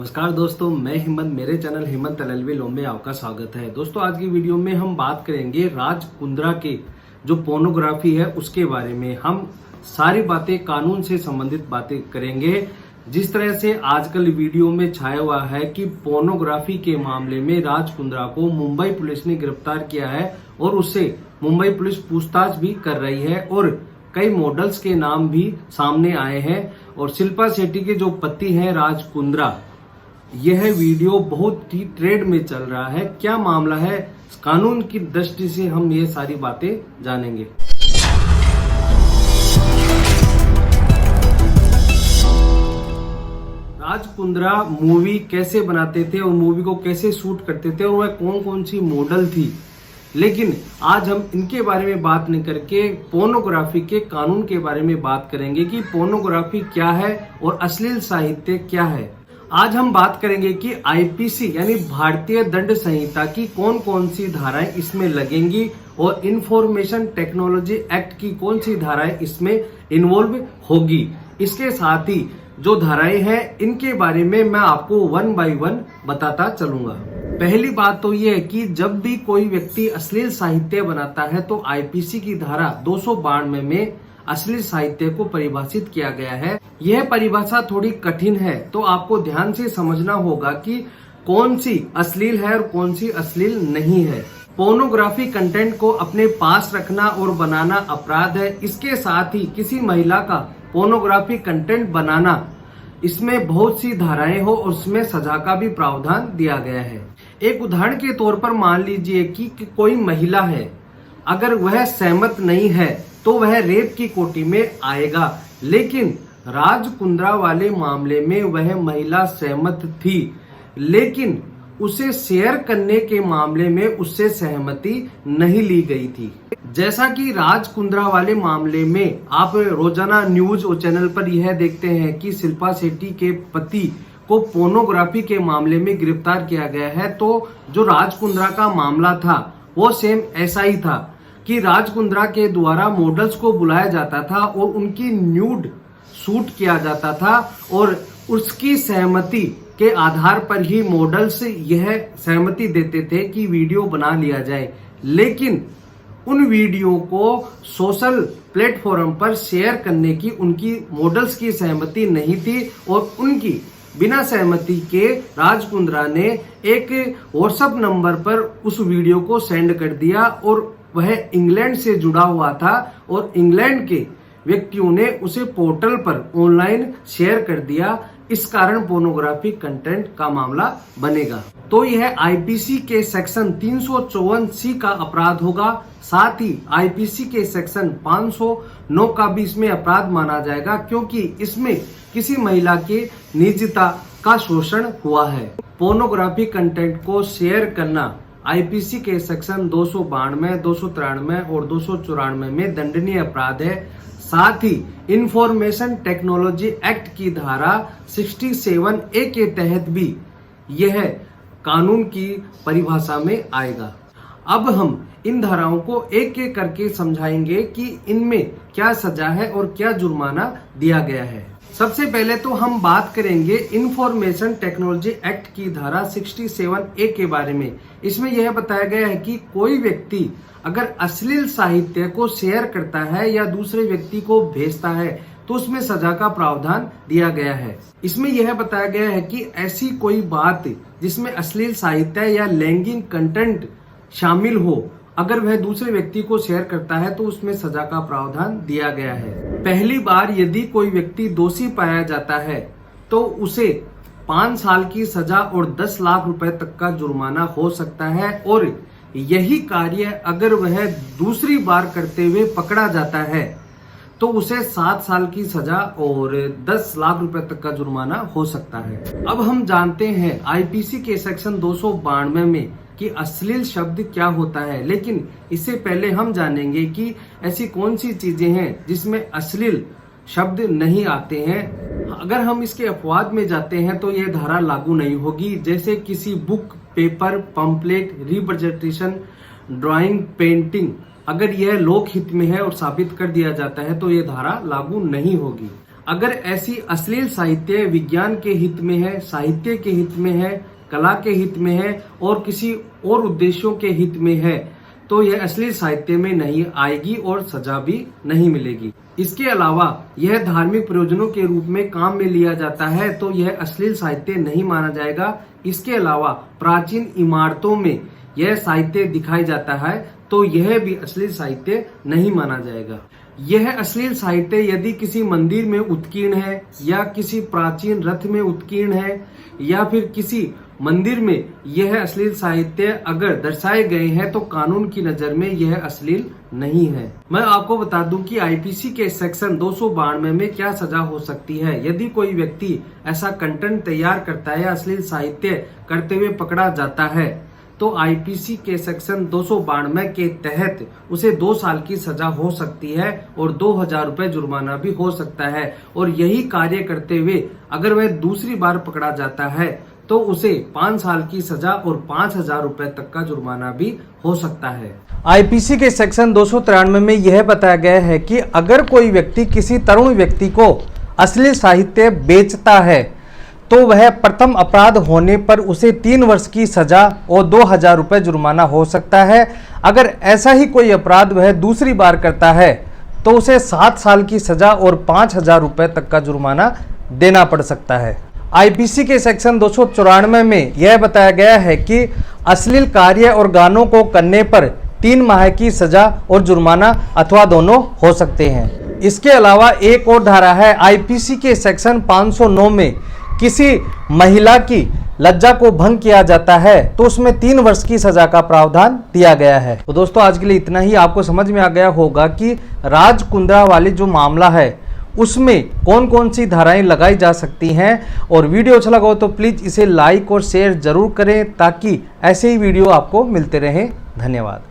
नमस्कार दोस्तों, मैं हिम्मत। मेरे चैनल हिम्मत LLB लॉ में आपका स्वागत है। दोस्तों, आज की वीडियो में हम बात करेंगे राज कुंद्रा के जो पोर्नोग्राफी है उसके बारे में। हम सारी बातें कानून से संबंधित बातें करेंगे। जिस तरह से आजकल वीडियो में छाया हुआ है कि पोर्नोग्राफी के मामले में राज कुंद्रा को मुंबई पुलिस ने गिरफ्तार किया है और उससे मुंबई पुलिस पूछताछ भी कर रही है और कई मॉडल्स के नाम भी सामने आए हैं। और शिल्पा शेट्टी के जो पति हैं राज कुंद्रा, यह वीडियो बहुत ही ट्रेंड में चल रहा है। क्या मामला है, कानून की दृष्टि से हम ये सारी बातें जानेंगे। राज कुंद्रा मूवी कैसे बनाते थे और मूवी को कैसे शूट करते थे और वह कौन कौन सी मॉडल थी, लेकिन आज हम इनके बारे में बात नहीं करके पोर्नोग्राफी के कानून के बारे में बात करेंगे कि पोर्नोग्राफी क्या है और अश्लील साहित्य क्या है। आज हम बात करेंगे कि आईपीसी यानी भारतीय दंड संहिता की कौन कौन सी धाराएं इसमें लगेंगी और इंफॉर्मेशन टेक्नोलॉजी एक्ट की कौन सी धाराएं इसमें इन्वॉल्व होगी। इसके साथ ही जो धाराएं हैं इनके बारे में मैं आपको वन बाय वन बताता चलूंगा। पहली बात तो ये है कि जब भी कोई व्यक्ति अश्लील साहित्य बनाता है तो आईपीसी की धारा 292 में अश्लील साहित्य को परिभाषित किया गया है। यह परिभाषा थोड़ी कठिन है, तो आपको ध्यान से समझना होगा कि कौन सी अश्लील है और कौन सी अश्लील नहीं है। पोर्नोग्राफी कंटेंट को अपने पास रखना और बनाना अपराध है। इसके साथ ही किसी महिला का पोर्नोग्राफी कंटेंट बनाना, इसमें बहुत सी धाराएं हो और उसमें सजा का भी प्रावधान दिया गया है। एक उदाहरण के तौर पर मान लीजिए कि कोई महिला है, अगर वह सहमत नहीं है तो वह रेप की कोटि में आएगा। लेकिन राज कुंद्रा वाले मामले में वह महिला सहमत थी, लेकिन उसे शेयर करने के मामले में उससे सहमति नहीं ली गई थी। जैसा कि राज कुंद्रा वाले मामले में आप रोजाना न्यूज और चैनल पर यह देखते हैं कि शिल्पा शेट्टी के पति को पोर्नोग्राफी के मामले में गिरफ्तार किया गया है, तो जो राज कुंद्रा का मामला था वो सेम ऐसा ही था कि राज कुंद्रा के द्वारा मॉडल्स को बुलाया जाता था और उनकी न्यूड शूट किया जाता था और उसकी सहमति के आधार पर ही मॉडल्स यह सहमति देते थे कि वीडियो बना लिया जाए। लेकिन उन वीडियो को सोशल प्लेटफॉर्म पर शेयर करने की उनकी मॉडल्स की सहमति नहीं थी और उनकी बिना सहमति के राज कुंद्रा ने एक व्हाट्सएप नंबर पर उस वीडियो को सेंड कर दिया और वह इंग्लैंड से जुड़ा हुआ था और इंग्लैंड के व्यक्तियों ने उसे पोर्टल पर ऑनलाइन शेयर कर दिया। इस कारण पोर्नोग्राफी कंटेंट का मामला बनेगा। तो यह आईपीसी के सेक्शन 354C का अपराध होगा। साथ ही आईपीसी के सेक्शन 509 का भी इसमें अपराध माना जाएगा, क्योंकि इसमें किसी महिला के निजता का शोषण हुआ है। पोर्नोग्राफी कंटेंट को शेयर करना आईपीसी के सेक्शन 292, 293 और 294 में दंडनीय अपराध है। साथ ही इंफॉर्मेशन टेक्नोलॉजी एक्ट की धारा 67A के तहत भी यह कानून की परिभाषा में आएगा। अब हम इन धाराओं को एक एक करके समझाएंगे कि इनमें क्या सजा है और क्या जुर्माना दिया गया है। सबसे पहले तो हम बात करेंगे इंफॉर्मेशन टेक्नोलॉजी एक्ट की धारा 67A के बारे में। इसमें यह बताया गया है कि कोई व्यक्ति अगर अश्लील साहित्य को शेयर करता है या दूसरे व्यक्ति को भेजता है तो उसमें सजा का प्रावधान दिया गया है। इसमें यह बताया गया है कि ऐसी कोई बात जिसमें अश्लील साहित्य या लैंगिक कंटेंट शामिल हो, अगर वह दूसरे व्यक्ति को शेयर करता है तो उसमें सजा का प्रावधान दिया गया है। पहली बार यदि कोई व्यक्ति दोषी पाया जाता है तो उसे 5 साल की सजा और 10 लाख रुपए तक का जुर्माना हो सकता है। और यही कार्य अगर वह दूसरी बार करते हुए पकड़ा जाता है तो उसे 7 साल की सजा और 10 लाख रुपए तक का जुर्माना हो सकता है। अब हम जानते हैं आईपीसी के सेक्शन 292 में कि अश्लील शब्द क्या होता है, लेकिन इससे पहले हम जानेंगे कि ऐसी कौन सी चीजें हैं जिसमें अश्लील शब्द नहीं आते हैं। अगर हम इसके अपवाद में जाते हैं तो यह धारा लागू नहीं होगी। जैसे किसी book, paper, pamphlet, representation, drawing, painting, अगर यह लोक हित में है और साबित कर दिया जाता है तो यह धारा लागू नहीं होगी। अगर ऐसी अश्लील साहित्य विज्ञान के हित में है, साहित्य के हित में है, कला के हित में है और किसी और उद्देश्यों के हित में है तो यह अश्लील साहित्य में नहीं आएगी और सजा भी नहीं मिलेगी। इसके अलावा यह धार्मिक प्रयोजनों के रूप में काम में लिया जाता है तो यह अश्लील साहित्य नहीं माना जाएगा। इसके अलावा प्राचीन इमारतों में यह साहित्य दिखाई जाता है तो यह भी अश्लील साहित्य नहीं माना जाएगा। यह अश्लील साहित्य यदि किसी मंदिर में उत्कीर्ण है या किसी प्राचीन रथ में उत्कीर्ण है या फिर किसी मंदिर में यह अश्लील साहित्य अगर दर्शाए गए हैं तो कानून की नजर में यह अश्लील नहीं है। मैं आपको बता दूं कि आईपीसी के सेक्शन 292 में क्या सजा हो सकती है यदि कोई व्यक्ति ऐसा कंटेंट तैयार करता है, अश्लील साहित्य करते हुए पकड़ा जाता है तो आईपीसी के सेक्शन 292 के तहत उसे 2 साल की सजा हो सकती है और 2000 रुपए जुर्माना भी हो सकता है। और यही कार्य करते हुए अगर वह दूसरी बार पकड़ा जाता है तो उसे 5 साल की सजा और 5000 रुपए तक का जुर्माना भी हो सकता है। आईपीसी के सेक्शन 293 में यह बताया गया है कि अगर कोई व्यक्ति किसी तरुण व्यक्ति को अश्लील साहित्य बेचता है तो वह प्रथम अपराध होने पर उसे 3 वर्ष की सजा और 2000 रुपए जुर्माना हो सकता है। अगर ऐसा ही कोई अपराध वह दूसरी बार करता है तो उसे 7 साल की सजा और 5000 रुपए तक का जुर्माना देना पड़ सकता है। आईपीसी के सेक्शन 294 में यह बताया गया है कि अश्लील कार्य और गानों को करने पर 3 माह की सजा और जुर्माना अथवा दोनों हो सकते हैं। इसके अलावा एक और धारा है आईपीसी के सेक्शन 509 में किसी महिला की लज्जा को भंग किया जाता है तो उसमें 3 वर्ष की सजा का प्रावधान दिया गया है। तो दोस्तों आज के लिए इतना ही। आपको समझ में आ गया होगा कि राज कुंद्रा वाली जो मामला है उसमें कौन कौन सी धाराएं लगाई जा सकती हैं। और वीडियो अच्छा लगा हो तो प्लीज़ इसे लाइक और शेयर जरूर करें ताकि ऐसे ही वीडियो आपको मिलते रहें। धन्यवाद।